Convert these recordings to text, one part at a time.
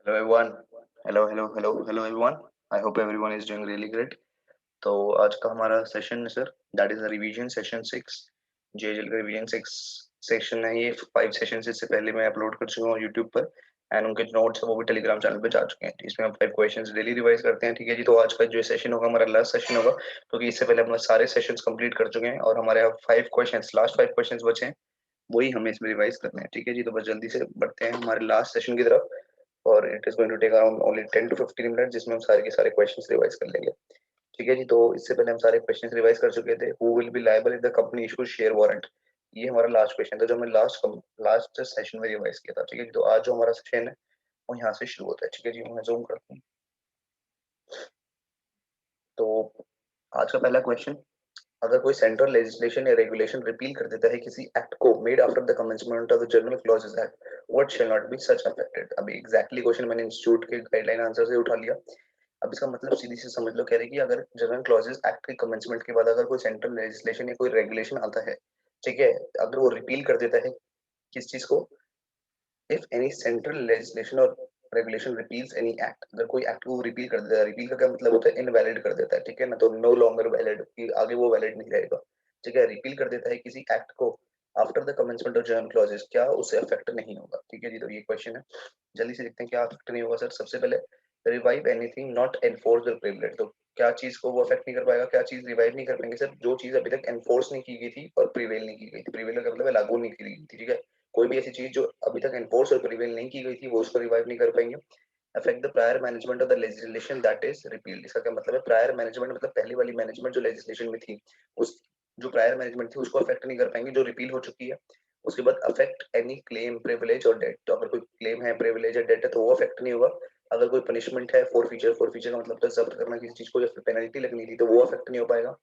Hello everyone. Hello everyone. I hope everyone is doing really great. तो आज का हमारा सेशन है sir, that is revision session 6। जेएचएल का रिवीजन 6 सेशन है। ये 5 सेशन इससे पहले मैं अपलोड कर चुका हूँ यूट्यूब पर, एंड उनके जो नोट्स है वो भी टेलीग्राम चैनल पे जा चुके हैं। इसमें हम 5 क्वेश्चंस डेली रिवाइज करते हैं, ठीक है जी। तो आज का जो सेशन होगा हमारा लास्ट सेशन होगा, क्योंकि इससे पहले हम सारे सेशंस कंप्लीट कर चुके हैं और हमारे यहाँ 5 क्वेश्चंस, लास्ट 5 क्वेश्चंस बचे हैं, वही हमें इसमें रिवाइज करने हैं, ठीक है जी। तो बस जल्दी से बढ़ते हैं हमारे लास्ट सेशन की तरफ, और it is going to take around only 10 to 15 minute, जिसमें हम सारे के सारे क्वेश्चंस रिवाइज कर लेंगे, ठीक है जी। तो इससे पहले हम सारे क्वेश्चंस रिवाइज कर चुके थे। Who will be liable if the company issues share warrant, ये हमारा लास्ट क्वेश्चन था जो हमने लास्ट सेशन में रिवाइज किया था, ठीक है जी। तो आज जो हमारा सेशन है वो यहाँ से शुरू होता है, ठीक है जी। मैं जूम करता हूँ। तो आज का पहला क्वेश्चन, अगर कोई सेंट्रल लेजिस्लेशन या रेगुलेशन रिपील कर देता है किसी एक्ट को made after the commencement of the general clauses act, what shall not be such affected. अभी एग्जैक्टली क्वेश्चन मैंने इंस्टीट्यूट के गाइडलाइन आंसर से उठा लिया। अब इसका मतलब सीधी से समझ लो, कह रहे कि अगर जनरल क्लॉजेस एक्ट के कमेंसमेंट के बाद अगर कोई सेंट्रल लेजिस्लेशन या कोई रेगुलेशन आता है, ठीक है, अगर वो रिपील कर देता है किस चीज को, इफ एनी सेंट्रल लेजिस्लेशन और रेगुलेशन रिपील्स एनी एक्ट, अगर कोई एक्ट को रिपील कर देता है, रिपील का क्या मतलब होता है, इनवैलिड कर देता है, ठीक है ना। तो नो लॉन्गर वैलिड, कि आगे वो वैलिड नहीं रहेगा, ठीक है। रिपील कर देता है किसी एक्ट को after the commencement of general clauses, क्या उससे अफेक्ट नहीं होगा, ठीक है जी। तो ये क्वेश्चन है, जल्दी से देखते हैं क्या अफेक्ट नहीं होगा सर। सबसे पहले, revive anything not enforce the privilege, तो क्या चीज को वो अफेक्ट नहीं कर पाएगा, क्या चीज रिवाइव नहीं कर पाएंगे सर, जो चीज अभी तक एनफोर्स नहीं की गई थी और प्रिवेल नहीं की गई थी। प्रिवेल का मतलब है लागू नहीं की गई थी, ठीक है। कोई भी ऐसी चीज जो अभी तक एनफोर्स और प्रिवेल नहीं की गई थी वो उसको रिवाइव नहीं कर पाएंगे। Affect the prior management of the legislation that is repealed, इसका क्या मतलब है, प्रायर मैनेजमेंट मतलब पहली वाली मैनेजमेंट जो लेजिस्लेशन में थी, उस जो प्रायर मैनेजमेंट थी उसको अफेक्ट नहीं कर पाएंगे जो रिपील हो चुकी है। उसके बाद अफेक्ट एनी क्लेम प्रिविलेज और डेट, तो अगर कोई क्लेम है, प्रिविलेज या डेट है तो वो अफेक्ट नहीं होगा। अगर कोई पनिशमेंट है, फोरफीचर का मतलब तो जब्त करना किसी चीज को, या फिर पेनल्टी लगनी थी, तो वो अफेक्ट नहीं हो पाएगा।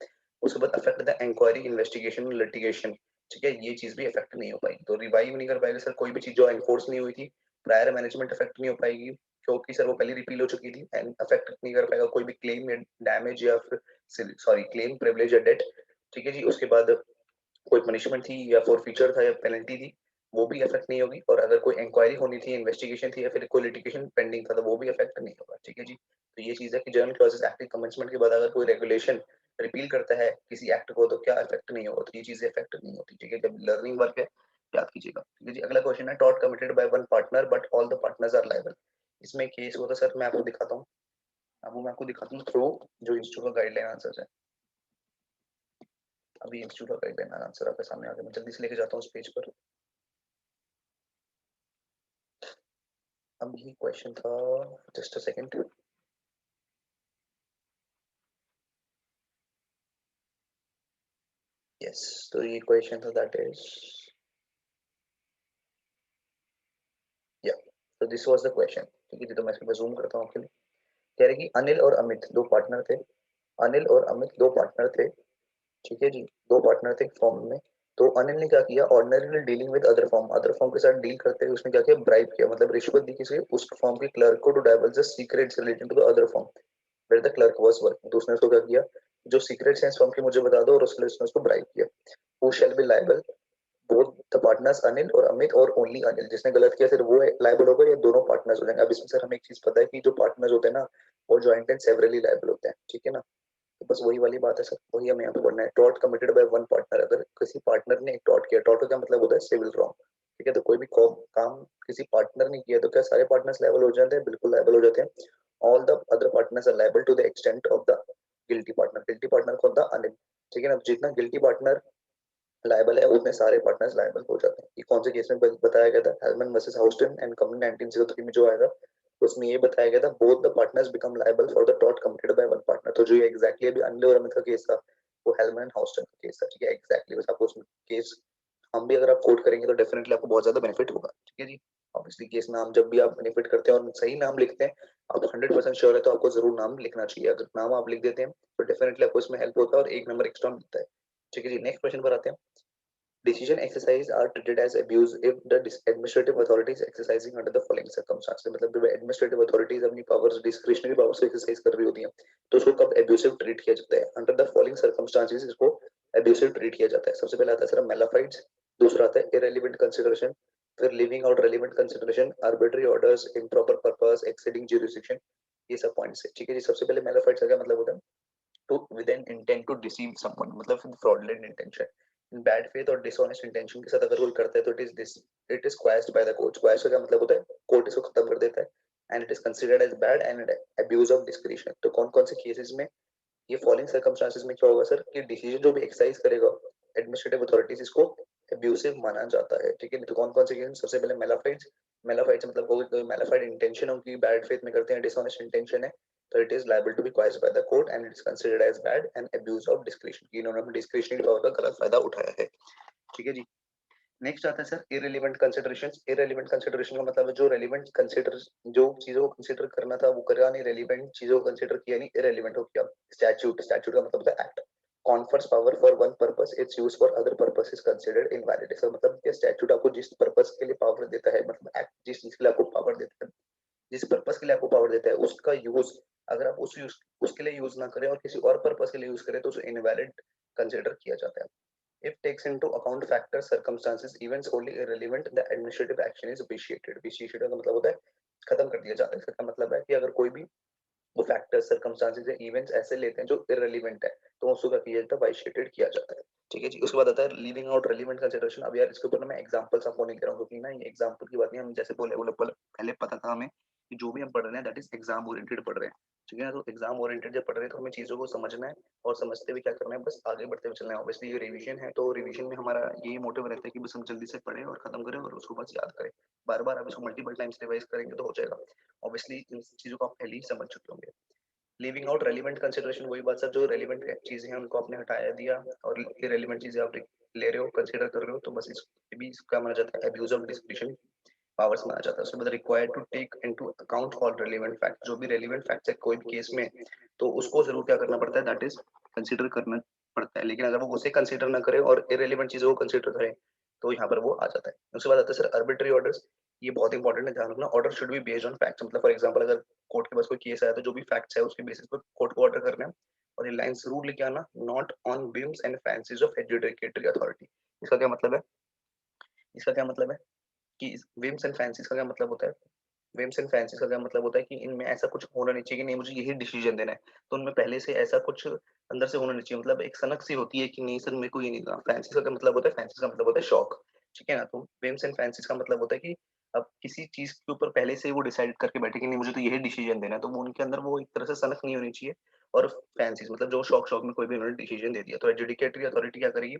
उसके बाद affect the inquiry investigation litigation, ठीक है, ये चीज भी अफेक्ट नहीं हो पाएगी। तो रिवाइव नहीं कर पाएगा सर कोई भी चीज जो एनफोर्स नहीं हुई थी, प्रायर मैनेजमेंट अफेक्ट नहीं हो पाएगी क्योंकि सर वो पहले रिपील हो चुकी थी, एंड अफेक्ट नहीं कर पाएगा कोई भी क्लेम या डैमेज या फिर सॉरी क्लेम प्रिविलेज या डेट, ठीक है जी। उसके बाद कोई पनिशमेंट थी या फॉरफीचर था या पेनल्टी थी, वो भी अफेक्ट नहीं होगी। और अगर कोई इंक्वायरी होनी थी, इन्वेस्टिगेशन थी या फिर कोई लिटिगेशन पेंडिंग था तो वो भी अफेक्ट नहीं होगा, ठीक है जी। तो ये चीज है कि जनरल क्लॉजेस एक्ट के कमेंसमेंट के बाद अगर कोई रेगुलेशन रिपील करता है किसी एक्ट को तो क्या इफेक्ट नहीं होगा, तो ये चीजें इफेक्ट नहीं होती, ठीक है। जब लर्निंग वर्क है याद कीजिएगा, ठीक है जी। अगला क्वेश्चन है, टॉट committed by one partner but all the partners are liable, इसमें केस होता है सर, मैं आपको दिखाता हूँ। अब वो मैं आपको दिखाता हूँ थ्रू जो इंस्टीट्यूट का गाइडलाइन आंसर है। अभी इंस्टीट्यूट का गाइडलाइन आंसर आपके सामने आ गया, मैं जल्दी से लेके जाता हूँ उस पेज पर। अब ये क्वेश्चन था, जस्ट अ सेकंड। यस, तो ये क्वेश्चन था दैट इज, या, तो दिस वाज द क्वेश्चन, ठीक है। तो मैं इसके पर जूम करता हूँ आपके लिए। कह रहे कि अनिल और अमित दो पार्टनर थे, अनिल और अमित दो पार्टनर थे, ठीक है जी, दो पार्टनर थे फॉर्म में। तो अनिल ने क्या किया, ordinary dealing with other form के साथ डील करते हुए उसने क्या किया, ब्राइब किया, मतलब रिश्वत दी किसी उस फॉर्म के क्लर्क को to diverse the secrets related to the other form where the clerk was working. तो उसने उसको क्या किया, जो सीक्रेट्स हैं इस फॉर्म के मुझे बता दो, और उसने उसको ब्राइब किया। Who shall be liable, both the partners Anil और अमित, और ओनली अनिल, जिसने गलत किया सिर्फ वो लायबल होगा या दोनों पार्टनर्स हो जाएंगे। अब इसमें सर हमें एक चीज पता है कि जो पार्टनर्स होते हैं ना वो जॉइंट एंड सेवरली लायबल होते हैं, ठीक है ना। तो बस वही वाली बात है सर, वही हमें यहाँ पे पढ़ना है। टॉट कमिटेड बाय वन पार्टनर, अगर किसी पार्टनर ने एक टॉट किया, टॉट का क्या मतलब होता है, सिविल रॉन्ग, ठीक है। तो कोई भी काम किसी पार्टनर ने किया तो क्या सारे पार्टनर्स लायबल हो जाते हैं, बिल्कुल लायबल हो जाते हैं। All the other partners are liable to the extent of the guilty partner कौन था, अनिल, ठीक है ना। जितना गिल्टी पार्टनर लायबल है उतने सारे पार्टनर्स लायबल हो जाते हैं। ये कौन से केस में बताया गया था, हेलमन वर्सेस हाउस्टन एंड कंपनी 1903 में जो आएगा, तो उसमें ये बताया गया था, both the partners become liable for the taught committed by one partner. तो जो ये एग्जैक्टली अभी अनिल और अमित का केस था वो हेलमन एंड हाउस्टन का केस था, ठीक है। एग्जैक्टली बस आपको उसमें केस, हम भी अगर आप कोट करेंगे तो डेफिनेटली आपको बहुत ज्यादा बेनिफिट होगा, ठीक है जी। ऑब्वियसली केस नाम जब भी आप बेनिफिट करते हैं और सही नाम लिखते हैं, आप 100% श्योर है तो आपको जरूर नाम लिखना चाहिए। अगर नाम आप लिख देते हैं तो डेफिनेटली आपको इसमें हेल्प होता है और एक नंबर एक्स्ट्रा मिलता है, ठीक है जी। नेक्स्ट क्वेश्चन पर आते हैं। Decision exercise are treated as abuse if the administrative authority is exercising under the following circumstances, मतलब जब administrative authorities अपनी powers discretionary powers को exercise कर रही होती हैं तो उसको कब abusive treat किया जाता है, under the following circumstances इसको abusive treat किया जाता है। सबसे पहले आता है सर मेलाफाइड्स, दूसरा आता है irrelevant consideration, फिर living out relevant consideration, arbitrary orders, improper purpose, exceeding jurisdiction, ये सब पॉइंट्स है। ठीक है जी। सबसे पहले मैलिफाइड्स का क्या मतलब होता है? To with an intent to deceive someone, मतलब fraudulent intention, in bad faith और डिसऑनेस्ट इंटेंशन के साथ अगर कोई करता है तो it is quashed by the court. Quashed का क्या मतलब होता है? कोर्ट इसको खत्म कर देता है, and it is considered as bad and abuse of discretion. तो कौन कौन से केसेस में ये फॉलोइंग सर्कमस्टांसेस में क्या होगा सर कि डिसीजन जो भी एक्सरसाइज करेगा एडमिनिस्ट्रेटिव अथॉरिटीज, इसको एब्यूसिव माना जाता है। ठीक है। तो कौन कौन से केस? सबसे पहले मेलाफाइड्स। मेलाफाइड्स मतलब कोई मेलाफाइड इंटेंशन हो कि बैड फेथ में करते हैं, डिसऑनेस्ट इंटेंशन है, तो it is liable to be quashed by the court and it is considered as bad and abuse of discretion, कि इन्होंने अपने डिस्क्रिशनरी पावर का गलत फायदा उठाया है। ठीक है जी। नेक्स्ट आता है sir irrelevant considerations. Irrelevant consideration का मतलब है जो रेलिवेंट कंसीडर, जो चीजों को कंसीडर करना था वो करा नहीं, रेलिवेंट चीजों को कंसीडर किया नहीं, इररिलेवेंट हो गया। स्टैट्यूट, स्टैट्यूट का मतलब होता है act. Confers power for one purpose, it's use for other purpose is considered invalid. इसका मतलब कि स्टैट्यूट आपको जिस पर्पस के लिए पावर देता है, मतलब एक्ट जिस चीज के लिए आपको पावर देता है, जिस पर्पस के लिए आपको पावर देता है, उसका यूज अगर आप उस यूज उसके लिए यूज ना करें और किसी और पर्पस के लिए यूज करें तो उसे इनवैलिड कंसीडर किया जाता है। If takes into account factors, circumstances, events wholly irrelevant, the administrative action is vitiated. Vitiated का मतलब होता है खत्म कर दिया जाता है। इसका मतलब है कि अगर कोई भी वो फैक्टर्स, सर्कमस्टांसेस या इवेंट्स ऐसे लेते हैं जो इररिलेवेंट है तो उसको क्या किया जाता है? वाइशिएटेड किया जाता है। ठीक है जी। उसके बाद आता है लीविंग आउट रेलिवेंट कंसिडरेशन। अब यार इसके ऊपर ना मैं एग्जांपल्स आपको नहीं दे रहा हूँ क्योंकि ना ये एग्जांपल की बात नहीं, हम जैसे बोले बोले पहले पता था हमें कि जो भी हम पढ़ रहे हैं दैट इज एग्जाम ओरिएंटेड पढ़ रहे हैं। ठीक है ना। तो एग्जाम ओरिएंटेड जब पढ़ रहे हैं तो हमें चीजों को समझना है और समझते हुए क्या करना है, बस आगे बढ़ते हुए चलना है। ऑब्वियसली ये रिवीजन है तो रिवीजन में हमारा यही मोटिव रहता है कि बस हम जल्दी से पढ़ें और खत्म करें और उसको बस याद करें। बार बार आप इसको मल्टीपल टाइम्स रिवाइज करेंगे तो हो जाएगा। ऑब्वियसली इन चीजों को आप पहले ही समझ चुके होंगे। लीविंग आउट रेलिवेंट कंसिडरेशन, वही बात सर, जो रेलिवेंट चीजें हैं उनको आपने हटाया दिया और इररिलेवेंट चीजें आप ले रहे हो, कंसीडर कर रहे हो, तो बस इसको भी इसका माना जाता है अब्यूज ऑफ डिस्क्रिशन पावर्स माना जाता है। उसके बाद required to take into account all relevant fact, जो भी रेलिवेंट फैक्ट्स है कोई भी केस में तो उसको जरूर क्या करना पड़ता है, दैट इज कंसीडर करना पड़ता है। लेकिन अगर वो उसे कंसीडर ना करे और इररिलेवेंट चीजों को कंसीडर करे तो यहाँ पर वो आ जाता है। उसके बाद आता है सर आर्बिट्री ऑर्डर्स। ये बहुत इंपॉर्टेंट है, ध्यान रखना। Order should be based on facts. मतलब फॉर एग्जांपल अगर कोर्ट के पास कोई केस आया तो जो भी फैक्ट्स है उसके बेसिस पर कोर्ट को ऑर्डर करना है। और ये लाइन जरूर लिखे आना, not on whims and fancies of adjudicatory authority. इसका क्या मतलब है? इसका क्या मतलब है कि whims एंड फैंसीज का क्या मतलब होता है? whims एंड फैंसीज का क्या मतलब होता है कि इनमें ऐसा कुछ होना नहीं चाहिए कि नहीं मुझे यही डिसीजन देना है, तो उनमें पहले से ऐसा कुछ अंदर से होना नहीं चाहिए। मतलब एक सनक सी होती है कि नहीं सर मेरे को ये नहीं करना। फैंसीज का क्या मतलब होता है? फैंसीज का मतलब होता है शौक। ठीक है ना। तो whims एंड फैंसीज का मतलब होता है कि अब किसी चीज के ऊपर पहले से वो डिसाइड करके बैठे कि नहीं मुझे तो यही डिसीजन देना है, तो वो उनके अंदर वो एक तरह से सनक नहीं होनी चाहिए। और फैंसीज मतलब जो शौक शौक में कोई भी उन्होंने डिसीजन दे दिया, तो एजुडिकेटरी अथॉरिटी क्या करेगी?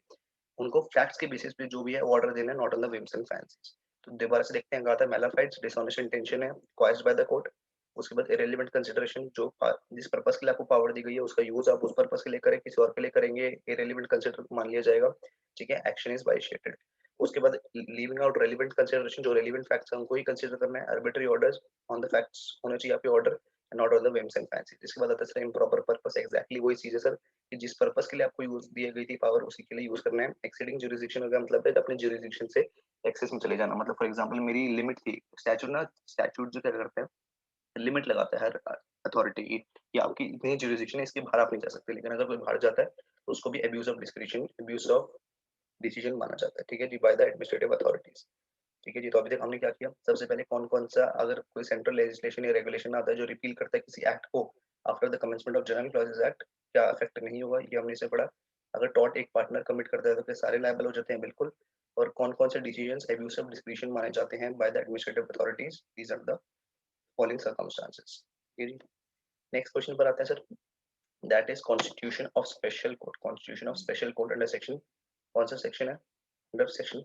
उनको फैक्ट्स के बेसिस पे जो भी है वो ऑर्डर देना है, not on the whims and fancies. तो दोबारा से देखते हैं, कहा था मेलाफाइड्स डिसऑनेस्ट इंटेंशन है, क्वाइस्ड बाय द कोर्ट। उसके बाद इररिलेवेंट कंसिडरेशन, जो जिस पर्पस के लिए आपको पावर दी गई है उसका यूज आप उस पर्पस के लिए करें, किसी और के लिए करेंगे इररिलेवेंट कंसिडर मान लिया जाएगा। ठीक है। Action is vitiated. उसके बाद लीविंग आउट रेलिवेंट कंसिडरेशन, जो रेलिवेंट फैक्ट्स हैं उनको ही कंसीडर करना है। Arbitrary orders, on the facts होने चाहिए आपके order, not on the whims and fancy. इसके बाद आता है सर इम्प्रॉपर पर्पस। एग्जैक्टली वही चीज है सर कि जिस पर्पस के लिए आपको यूज दी गई थी पावर उसी के लिए यूज करना है। एक्सीडिंग ज्यूरिसडिक्शन का मतलब है अपने ज्यूरिसडिक्शन से एक्सेस में चले जाना। मतलब फॉर एग्जांपल मेरी लिमिट थी, स्टैट्यूट जो क्या करता है लिमिट लगाता है हर अथॉरिटी की कि आपकी इतनी ज्यूरिसडिक्शन है, इसके बाहर आप नहीं जा सकते। लेकिन अगर कोई बाहर जाता है तो उसको भी abuse of discretion, abuse of decision माना जाता है। ठीक है जी। By the administrative authorities. ठीक है जी। तो अभी तक हमने क्या किया? सबसे पहले कौन कौन सा अगर कोई सेंट्रल लेजिस्लेशन या रेगुलेशन आता है जो रिपील करता है किसी एक्ट को after the commencement of general clauses act, क्या अफेक्ट नहीं होगा, ये हमने इसे पढ़ा। अगर टॉट एक पार्टनर कमिट करता है तो क्या सारे लायबल हो जाते हैं? बिल्कुल। और कौन कौन से डिसीजंस अब्यूज ऑफ डिस्क्रिशन माने जाते हैं by the administrative authorities, these are the following circumstances. ठीक है जी। नेक्स्ट क्वेश्चन पर आते हैं sir, that is constitution of special court. Constitution of special court under section, कौन सा सेक्शन है? अंडर सेक्शन,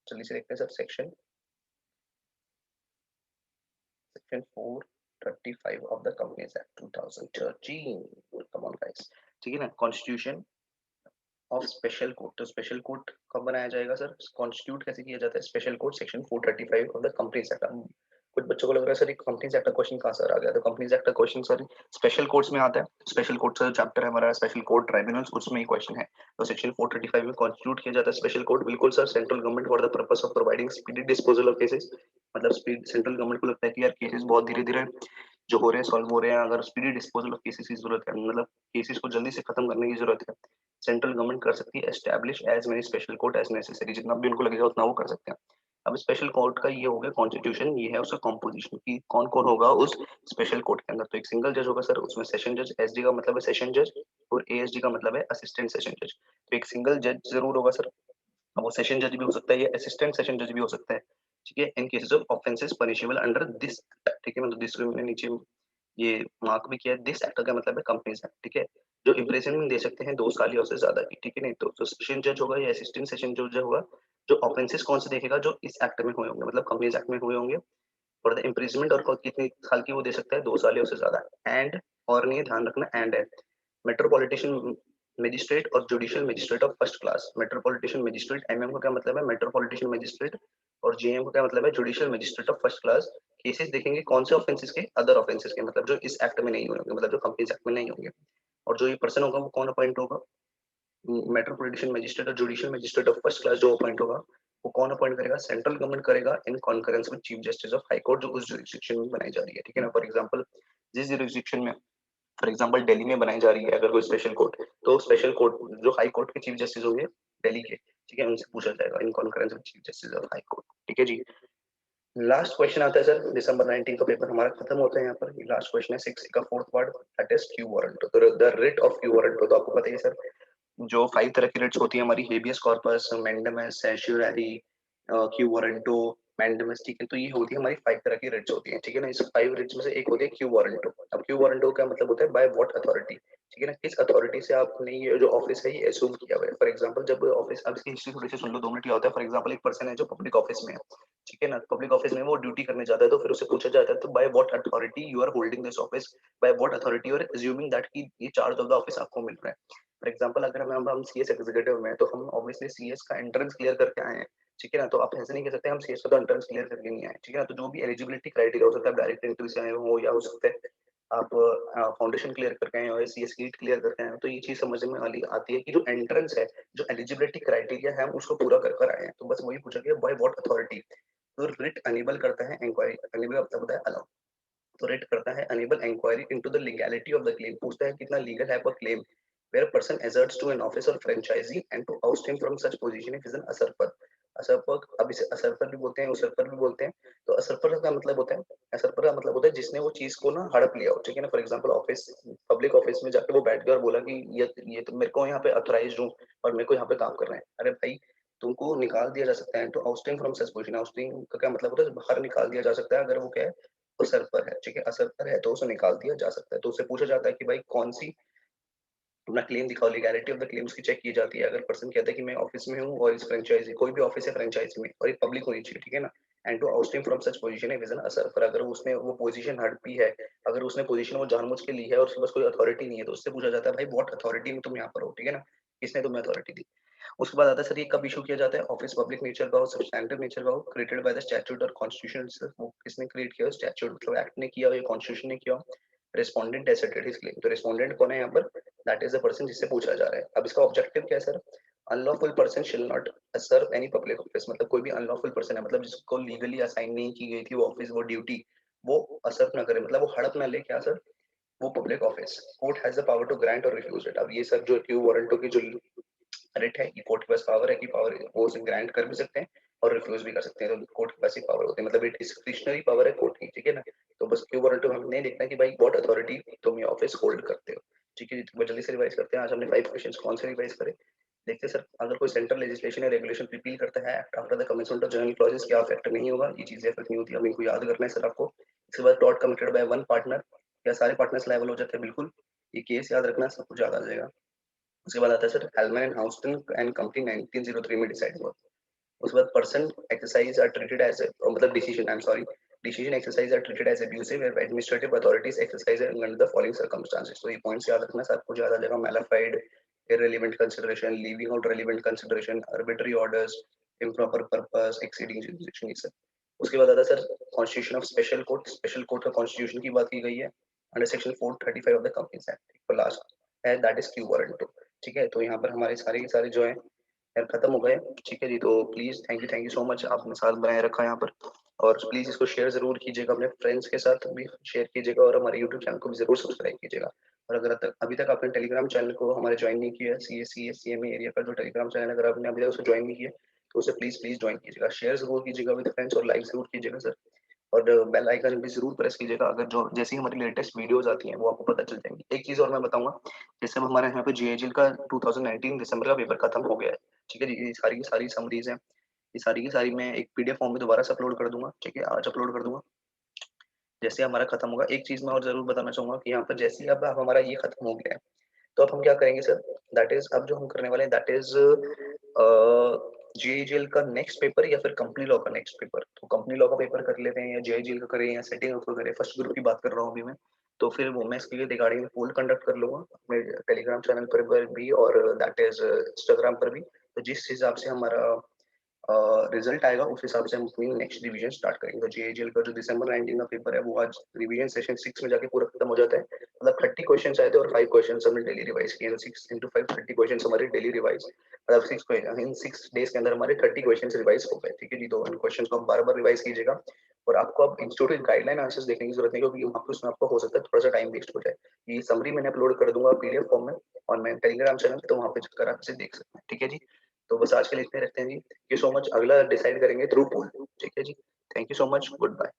जल्दी से देखते हैं sir, section Section 435 of the Companies Act 2013. Come on guys. ठीक है ना। कॉन्स्टिट्यूशन ऑफ स्पेशल कोर्ट, तो स्पेशल कोर्ट कब बनाया जाएगा सर? कॉन्स्टिट्यूट कैसे किया जाता है special court? Section 435 of the companies act. कुछ बच्चों को लग रहा है सर ये कंपनीज एक्ट का क्वेश्चन कहाँ सर आ गया? तो कंपनीज एक्ट का क्वेश्चन सर स्पेशल कोर्ट्स में आता है। स्पेशल कोर्ट का चैप्टर है हमारा स्पेशल कोर्ट ट्राइब्यूनल्स, उसमें ये क्वेश्चन है। तो सेक्शन 435 में कॉन्स्टिट्यूट किया जाता है स्पेशल कोर्ट। बिल्कुल sir, central government for the purpose of providing speedy disposal of cases. मतलब स्पीड, सेंट्रल गवर्नमेंट को लगता है कि यार केसेस बहुत धीरे धीरे जो हो रहे हैं सॉल्व हो रहे हैं, अगर स्पीडी डिस्पोजल ऑफ केसेस की जरूरत है, मतलब केसेस को जल्दी से खत्म करने की जरूरत है, सेंट्रल गवर्नमेंट कर सकती है establish as many special court as necessary. जितना भी उनको लगेगा उतना वो कर सकते हैं। अब स्पेशल कोर्ट का ये हो गया कॉन्स्टिट्यूशन, ये है उसका कॉम्पोजिशन की कौन कौन होगा उस स्पेशल कोर्ट के अंदर। तो एक सिंगल जज होगा सर, उसमें सेशन जज, एसडी का मतलब है सेशन जज, और एएसडी का मतलब है असिस्टेंट सेशन जज। तो एक सिंगल जज जरूर होगा सर, अब वो सेशन जज भी हो सकता है या असिस्टेंट सेशन जज भी हो सकता है, ठीक है। In cases of offences punishable under this, ठीक है, मतलब दिस मैंने नीचे ये मार्क भी किया है, दिस एक्ट का मतलब है कंपनीज एक्ट, ठीक है, जो इम्प्रेजनमेंट दे सकते हैं 2 साल या उससे ज्यादा की, ठीक है। नहीं तो सेशन जज होगा या असिस्टेंट सेशन जज होगा, जो ऑफेंसेस कौन से देखेगा, जो इस एक्ट में हुए होंगे, मतलब कंपनीज एक्ट में हुए होंगे, और द इम्प्रिजनमेंट और कितने साल की वो दे सकता है, 2 साल या उससे ज्यादा। एंड, और नहीं ध्यान रखना एंड है, मेट्रोपॉलिटिशियन मजिस्ट्रेट और judicial magistrate of first class. Metropolitan magistrate, MM का क्या मतलब है, मेट्रोपॉलिटिशियन मजिस्ट्रेट, और जेएम का क्या मतलब है, judicial magistrate of first class. Cases देखेंगे कौन से ऑफेंसेस के, अदर ऑफेंसेस के, मतलब जो इस एक्ट में नहीं होंगे, मतलब जो कंपनीज एक्ट में नहीं होंगे। और जो ये पर्सन होगा वो कौन अपॉइंट होगा, मेट्रोपॉलिटिशियन मजिस्ट्रेट और judicial magistrate of first class जो अपॉइंट होगा, वो कौन अपॉइंट करेगा, सेंट्रल गवर्नमेंट करेगा in concurrence with chief justice of high court, जो उस जुरिस्डिक्शन में बनाई जा रही है, ठीक है ना। फॉर एग्जांपल जिस जुरिस्डिक्शन में, फॉर एग्जांपल दिल्ली में बनाई जा रही है अगर कोई स्पेशल कोर्ट, तो स्पेशल कोर्ट जो हाई कोर्ट के चीफ जस्टिस होंगे दिल्ली के, ठीक है, उनसे पूछा जाएगा in concurrence with chief justice of high court, ठीक है जी। लास्ट क्वेश्चन आता है सर, दिसंबर 19 का पेपर हमारा खत्म होता है यहाँ पर। लास्ट क्वेश्चन है 6 का fourth part, that is quo warrant. तो the writ of quo warrant, तो आपको पता ही है सर, जो 5 तरह की रिट्स होती है हमारी, habeas corpus, mandamus, certiorari, quo warranto, mandamus, ठीक है। तो ये होती है हमारी 5 तरह की रिट्स होती है, ठीक है ना। इस 5 रिट्स में से एक होती है क्यू वारंटो। अब क्यू वारंटो का मतलब होता है बाय व्हाट अथॉरिटी, ठीक है ना, किस अथॉरिटी से आपने ये जो ऑफिस है ये एज्यूम किया हुआ है। फॉर एग्जांपल जब ऑफिस, अब इसकी हिस्ट्री थोड़ी सी सुन लो 2 मिनट, क्या होता है, फॉर एग्जांपल एक पर्सन है जो पब्लिक ऑफिस में है, ठीक है ना, पब्लिक ऑफिस में वो ड्यूटी करने जाता है, तो फिर उससे पूछा जाता है तो by what authority you are holding this office, by what authority you are assuming that कि ये चार्ज ऑफ द ऑफिस आपको मिल रहा है। फॉर एग्जांपल अगर हम सीएस एग्जीक्यूटिव में, तो हम ऑब्वियसली सीएस का एंट्रेंस क्लियर करके आए हैं, ठीक है ना। तो आप ऐसे नहीं कह सकते हम सीएस का तो एंट्रेंस क्लियर करके नहीं आए, ठीक है ना। तो जो भी एलिजिबिलिटी क्राइटेरिया हो सकता है, डायरेक्ट एंट्री से आए हो, या हो सकता है आप फाउंडेशन क्लियर करके आए हो या सीएस नीट क्लियर करके आए हो, तो ये चीज समझ में वाली आती है कि जो एंट्रेंस है, जो एलिजिबिलिटी क्राइटेरिया है, हम उसको पूरा कर आए हैं। तो बस वही पूछा गया बाय व्हाट अथॉरिटी। तो रिट अनेबल करता है इंक्वायरी, अनेबल मतलब होता है अलाउ, तो रेट करता है enable inquiry into the legality of the claim, पूछता है कितना लीगल है आपका claim, where person asserts to an office or franchisee and to oust him from such position if is an असरपर। असरपर, अब इसे असरपर भी बोलते हैं, उसरपर भी बोलते हैं। तो असरपर का मतलब होता है, असरपर का मतलब होता है जिसने वो चीज को ना हड़प लिया हो, ठीक है ना। For example office, public office में जाके वो बैठ गया और बोला कि ये तो मेरे को यहाँ पे ऑथराइज्ड हूँ और मेरे को यहाँ पे काम करना है। अरे भाई, तुमको निकाल दिया जा सकता है, तो ousting from such position, ousting का क्या मतलब होता है, बाहर निकाल दिया जा सकता है अगर वो क्या है, असर पर है, ठीक है, असर पर है, तो उसे निकाल दिया जा सकता है। तो उससे पूछा जाता है कि भाई कौन सी, अपना क्लेम दिखाओ, लीगैलिटी ऑफ द क्लेम उसकी चेक की जाती है। अगर पर्सन कहता है कि मैं ऑफिस में हूँ और इस फ्रेंचाइजी, कोई भी ऑफिस है फ्रेंचाइजी में, और ये पब्लिक होनी चाहिए, ठीक है ना, and to ousting from such position है विजन असर पर, अगर उसने वो पोजीशन हड़पी है, अगर उसने पोजीशन वो जानबूझ के ली है और उसके पास कोई अथॉरिटी नहीं है, तो उससे पूछा जाता है भाई व्हाट अथॉरिटी में तुम यहाँ पर हो, ठीक है ना, किसने तुम्हें अथॉरिटी दी। उसके बाद आता है सर ये कब इशू किया जाता है, ऑफिस पब्लिक नेचर का हो, सब्सटैंटिव नेचर का हो, क्रिएटेड बाय द स्टैट्यूट और कॉन्स्टिट्यूशन, वो किसने क्रिएट किया, स्टैट्यूट मतलब एक्ट ने किया हो या कॉन्स्टिट्यूशन ने किया हो। रिस्पोंडेंट एसेटेड हिज क्लेम, तो रिस्पोंडेंट कौन है यहाँ पर, दैट इज द पर्सन जिससे पूछा जा रहा है। अब इसका ऑब्जेक्टिव क्या है sir, unlawful person shall not serve any public office, मतलब कोई भी अनलॉफुल पर्सन है, मतलब जिसको लीगली असाइन नहीं की गई थी वो ऑफिस, वो ड्यूटी, वो असर ना करे, मतलब वो हड़प ना ले, क्या सर, वो public office. Court has the power to grant और रिफ्यूज इट। अब ये सब जो क्यू वारंटो की जो रिट है, ये कोर्ट के पास पावर है कि पावर वो उसे ग्रांट कर भी सकते हैं और रिफ्यूज भी कर सकते हैं, तो कोर्ट के पास ही पावर होती है, मतलब ये डिस्क्रिशनरी पावर है कोर्ट की, ठीक है ना। तो बस क्यू वारंटो हमें नहीं देखना कि भाई व्हाट अथॉरिटी तुम ये ऑफिस होल्ड करते हो, ठीक है जी। तो जल्दी से रिवाइज करते हैं, आज हमने 5 क्वेश्चंस कौन से रिवाइज करे, देखते हैं सर। अगर कोई सेंट्रल लेजिस्लेशन या रेगुलेशन रिपील करता है act after the commencement of general clauses, क्या इफेक्ट नहीं होगा, ये चीजें इफेक्ट नहीं होती, अब इनको याद करना है सर आपको। इसके बाद taught committed by one partner, क्या सारे पार्टनर्स लायबल हो जाते हैं, बिल्कुल, ये केस याद रखना, सब कुछ याद आ जाएगा। उसके बाद आता है sir Hellman and Houston and company 1903 में डिसाइड हुआ। उसके बाद person exercise are treated as मतलब decision, I am sorry, decision exercise are treated as abusive where administrative authorities exercise under the following circumstances. तो ये पॉइंट्स याद रखना, सब कुछ याद आ जाएगा। मैलिफाइड, irrelevant consideration, leaving out relevant consideration, arbitrary orders, improper purpose, exceeding jurisdiction, ये सब। उसके बाद आता है sir constitution of special court, special court का कॉन्स्टिट्यूशन की बात की गई है under section 435 of the companies act. तो लास्ट है दैट इज क्यू वारंटो, ठीक है। तो यहाँ पर हमारे सारे के सारे जो है यार खत्म हो गए, ठीक है जी। तो please thank you so much, आपने साथ बनाए रखा है यहाँ पर। और प्लीज इसको शेयर जरूर कीजिएगा, अपने फ्रेंड्स के साथ भी शेयर कीजिएगा, और हमारे यूट्यूब चैनल को भी जरूर सब्सक्राइब कीजिएगा। और अगर अभी तक आपने टेलीग्राम चैनल को हमारे ज्वाइन नहीं किया, C S C M A area का जो टेलीग्राम चैनल, अगर आपने अभी तक उसको ज्वाइन नहीं किया, तो उसे प्लीज प्लीज ज्वाइन कीजिएगा, शेयर जरूर कीजिएगा विद फ्रेंड्स और लाइक जरूर कीजिएगा सर, और बेल आइकन भी जरूर प्रेस कीजिएगा, अगर जो जैसी हमारी लेटेस्ट वीडियोस आती हैं वो आपको पता चल जाएंगी। एक चीज और मैं बताऊंगा, जैसे अब हमारे यहाँ पे जीएजीएल का 2019 दिसंबर का पेपर खत्म हो गया है, ठीक है जी, ये सारी की सारी समरीज हैं, ये सारी की सारी मैं एक पीडीएफ फॉर्म में दोबारा से अपलोड कर दूंगा, ठीक है, आज अपलोड कर दूंगा जैसे हमारा खत्म होगा। एक चीज मैं और जरूर बताना चाहूंगा कि यहाँ पर जैसे ही अब हमारा ये खत्म हो गया है, तो अब हम क्या करेंगे सर, दैट इज अब जो हम करने वाले हैं दैट इज जेईजीएल का नेक्स्ट पेपर या फिर कंपनी लॉ का नेक्स्ट पेपर। तो कंपनी लॉ का पेपर कर लेते हैं या जेईजीएल का करें या सेटिंग का करें, फर्स्ट ग्रुप की बात कर रहा हूँ अभी मैं। तो फिर वो मैं इसके लिए रिगार्डिंग पोल कंडक्ट कर लूंगा अपने टेलीग्राम चैनल पर भी और दैट इज इंस्टाग्राम पर भी। तो जिस हिसाब से हमारा रिजल्ट आएगा उस हिसाब से हम अपनी नेक्स्ट रिवीजन स्टार्ट करेंगे। तो जेएजीएल का जो दिसंबर 19 का पेपर है वो आज रिवीजन सेशन 6 में जाके पूरा खत्म हो जाता है, मतलब 30 क्वेश्चन आए थे और 5 क्वेश्चन हमने डेली रिवाइज किए, 6 into 5 30 क्वेश्चन हमारे डेली रिवाइज, मतलब 6 इन 6 डेज के अंदर हमारे 30 क्वेश्चन रिवाइज हो गए, ठीक है जी। तो इन क्वेश्चन को हम बार बार रिवाइज कीजिएगा, और आपको अब इंस्टीट्यूट गाइडलाइन आंसर्स देखने की जरूरत नहीं, क्योंकि वहाँ पे उसमें आपको हो सकता है थोड़ा सा टाइम वेस्ट हो जाए। ये समरी मैंने अपलोड कर दूंगा पीडीएफ फॉर्म में और मैं टेलीग्राम चैनल पे, तो वहाँ पे जाकर आप इसे देख सकते हैं, ठीक है जी। तो बस आज के लिए इतने रखते हैं जी, थैंक यू सो मच, अगला डिसाइड करेंगे थ्रू पोल, ठीक है जी। Thank you so much, good bye.